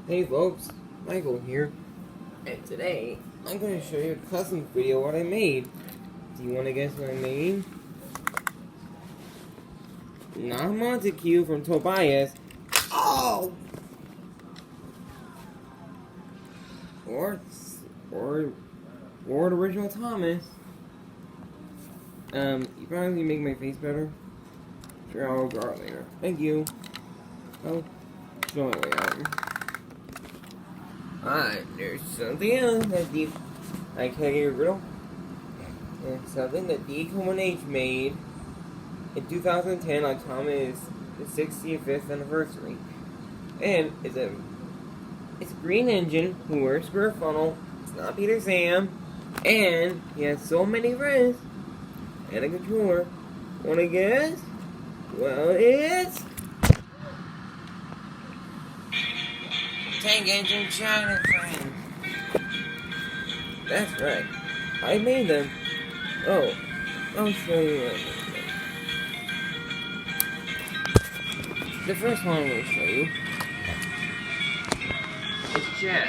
Hey folks, Michael here, and today I'm going to show you a custom video what I made. Do you want to guess what I made? Not Montague from Tobias. Oh! Or Original Thomas. You probably make my face better. Sure, I'll draw it later. Thank you. Oh, show my way out. There's something else that I can't get a riddle. It's something that D-H made in 2010 on Thomas' 65th anniversary. And it's a green engine who wears square funnel. It's not Peter Sam. And he has so many friends. And a controller. Wanna guess? Well, it's Tank Engine China Train. That's right. I made them. Oh, I'll show you what I made. The first one I'm going to show you is Chad.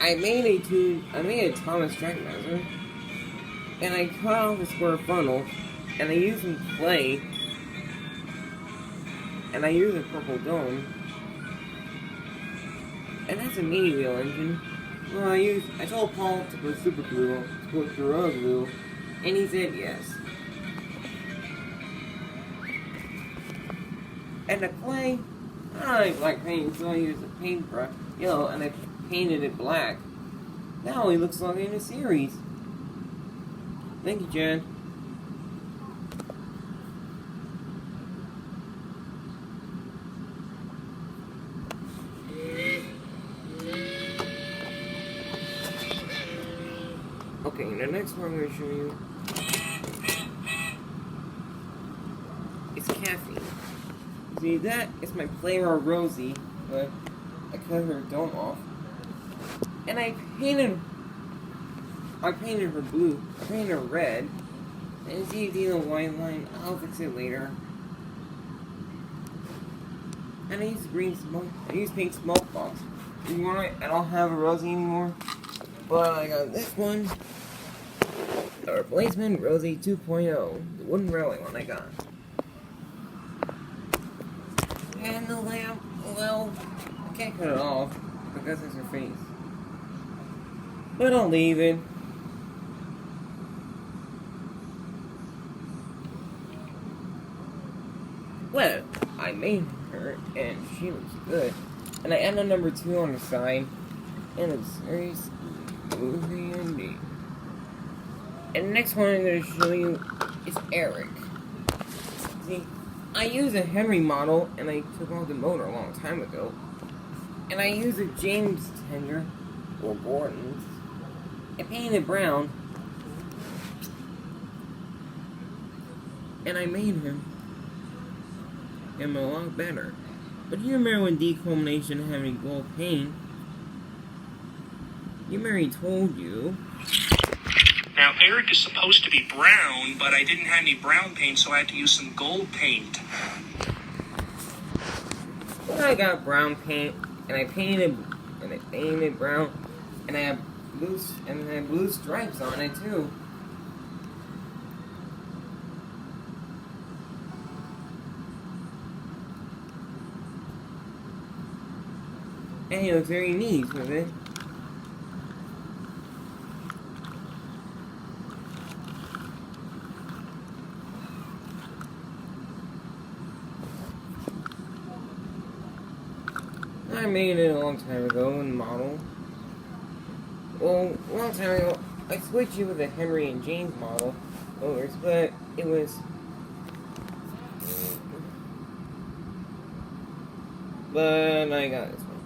I made a Thomas Trackmaster, and I cut off the square funnel, and I used some clay, and I used a purple dome, and that's a mini wheel engine. Well, I told Paul to put super glue, to put Gorilla Glue, and he said yes. And the clay, I like paint, so I used a paintbrush, yellow, and I painted it black. Now he looks like in a series. Thank you, Jen. Okay, the next one I'm going to show you is caffeine. See, that is my player Rosie, but I cut her dome off. And I painted her blue. I painted her red. And see the white line. I'll fix it later. And I used green smoke. I used pink smoke box. You want it? I don't have a Rosie anymore. But I got this one. The replacement Rosie 2.0. The wooden railway one I got. And the lamp, well, I can't cut it off because it's her face. But I'll leave it. Well, I made her and she looks good. And I added a number 2 on the side. And it's very smoothie indeed. And the next one I'm going to show you is Eric. See, I used a Henry model, and I took off the motor a long time ago. And I used a James Tender, or Gordon's, and painted it brown. And I made him a lot better. But you remember when deculmination had me gold paint? You remember he told you. Now, Eric is supposed to be brown, but I didn't have any brown paint, so I had to use some gold paint. Well, I got brown paint, and I painted brown, and I have blue stripes on it too. And he looks very neat with it. I made it a long time ago in the model. Well, a long time ago, I switched it with a Henry and James model motors, but it was. But I got this one.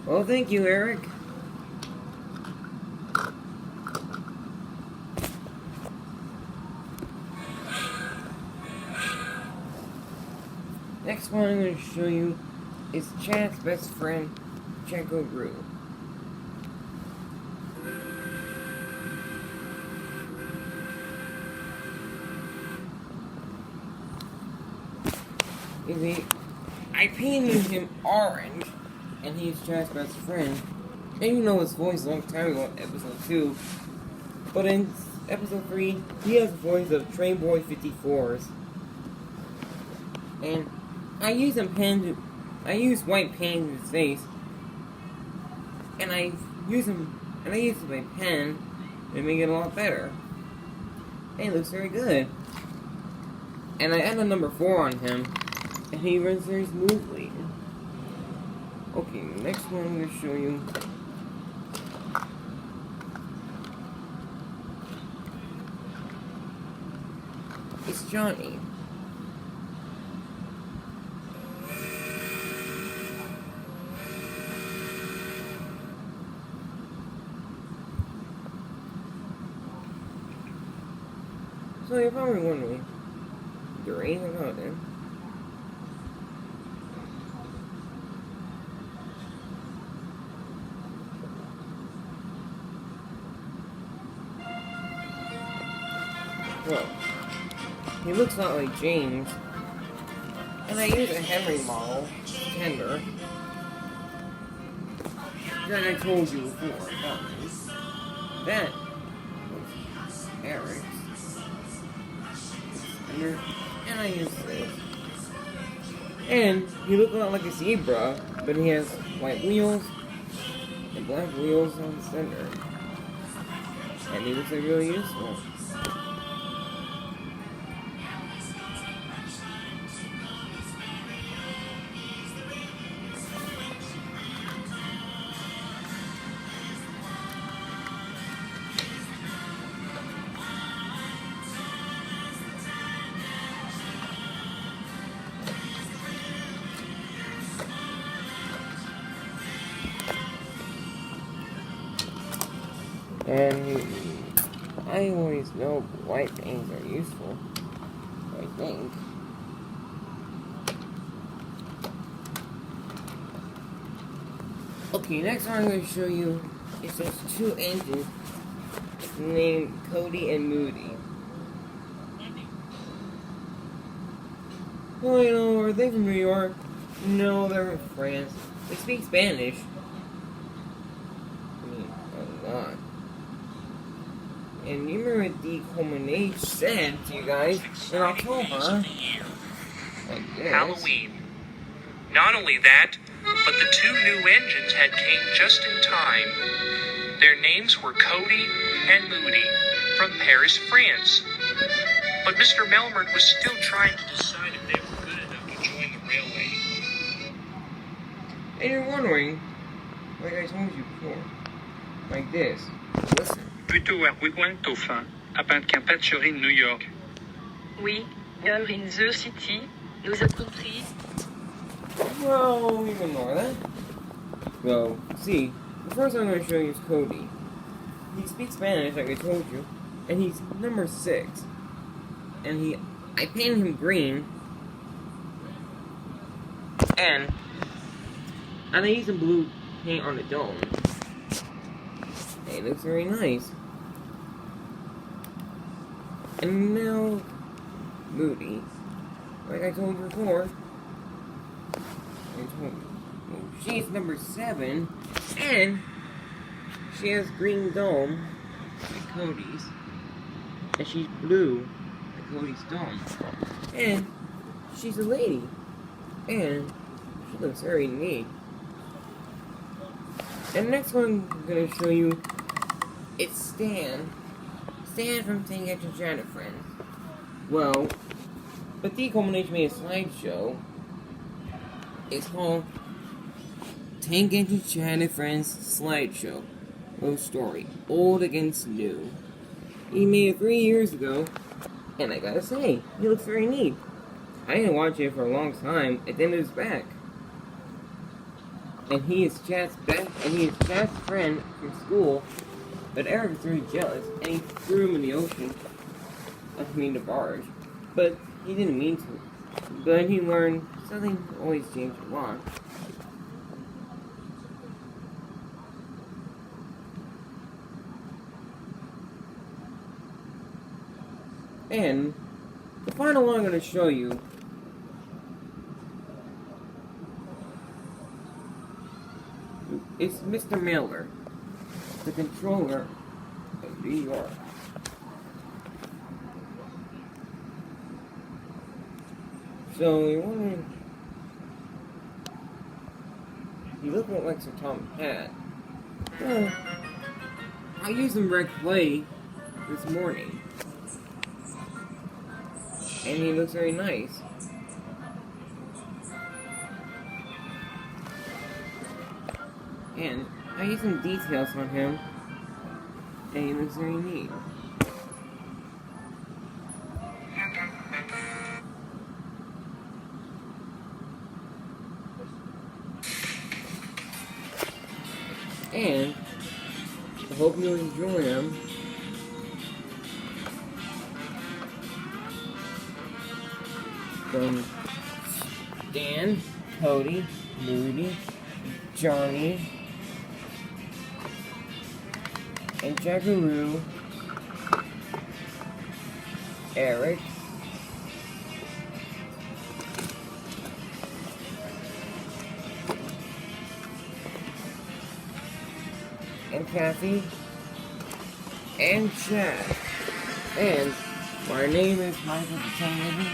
Well, thank you, Eric. Next one I'm going to show you is Chad's best friend, Checo Gru. I painted him orange, and he's Chad's best friend. And you know his voice a long time ago in episode 2. But in episode 3, he has the voice of Train Boy 54s. And I use white paint in his face. And I use my pen to make it a lot better. And it looks very good. And I add a number 4 on him, and he runs very smoothly. Okay, next one I'm going to show you. It's Johnny. So you're probably wondering, is there anything about him? Well, he looks a lot like James, and I use a Henry model, Tender, that I told you before about this. That was Eric's. And I use this. And he looks a lot like a zebra, but he has white wheels and black wheels on the center. And he looks like really useful. And I always know white paints are useful, I think. Okay, next one I'm going to show you is just 2 engines named Cody and Moody. Well, you know, are they from New York? No, they're from France. They speak Spanish. I mean, a lot. And you remember what D. Coleman H. said to you guys in October. Like this. Halloween. Not only that, but the 2 new engines had came just in time. Their names were Cody and Moody from Paris, France. But Mr. Melmert was still trying to decide if they were good enough to join the railway. And you're wondering, like I told you before, like this. Listen. Plutôt à Pointe-aux-Pins, à Pintquin-Patchery, New York. Oui, you're in the city. Nous avons compris. Well, you can ignore that. Well, see, the first one I'm going to show you is Cody. He speaks Spanish, like I told you, and he's number 6. And I painted him green, and I used some blue paint on the dome. It looks very nice. And now, Moody, like I told you before, she's number 7, and she has green dome, like Cody's, and she's blue, like Cody's dome, and she's a lady, and she looks very neat. And the next one I'm going to show you, it's Stan. Stan from Tank Engine China Friends. Well, but D. Coleman H. made a slideshow. It's called Tank Engine China Friends Slideshow. Little story. Old against new. He made it 3 years ago, and I gotta say, he looks very neat. I didn't watch it for a long time, and then it was back. And he is Chad's best friend from school, but Eric was very jealous, and he threw him in the ocean. The barge. But he didn't mean to. But he learned something always changed a lot. And the final one I'm going to show you It's Mr. Miller, the controller of New York. So you're wondering, you look like Sir Tom Hat. Well, I used some red clay this morning, and he looks very nice. And I used some details on him, and he looks very neat. And I hope you enjoy them. From Dan, Cody, Moody, Johnny, and Jackaroo, Eric, and Kathy, and Chad. And my name is Michael the Television,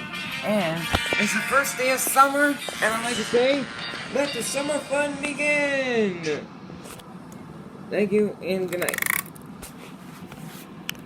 and it's the first day of summer, and I'd like to say, let the summer fun begin! Thank you, and good night.